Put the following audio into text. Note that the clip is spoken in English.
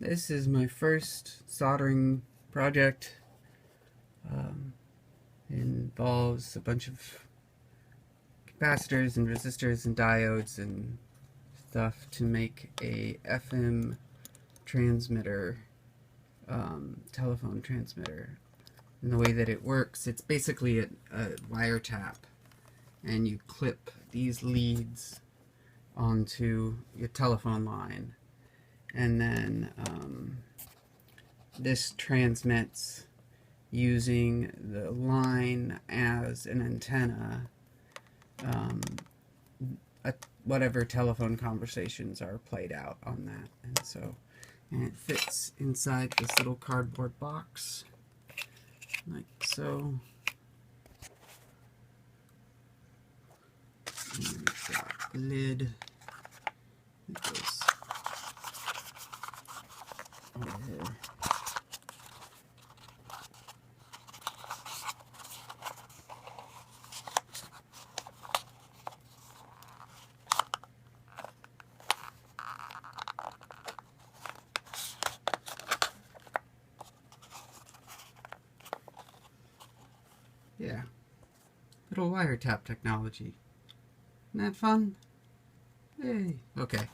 This is my first soldering project. It involves a bunch of capacitors and resistors and diodes and stuff to make a FM transmitter, telephone transmitter. And the way that it works, it's basically a wiretap, and you clip these leads onto your telephone line, and then this transmits using the line as an antenna, whatever telephone conversations are played out on that. And it fits inside this little cardboard box, like so. And it's got a lid that goes over here. Yeah, little wiretap technology. Isn't that fun? Yay. Okay.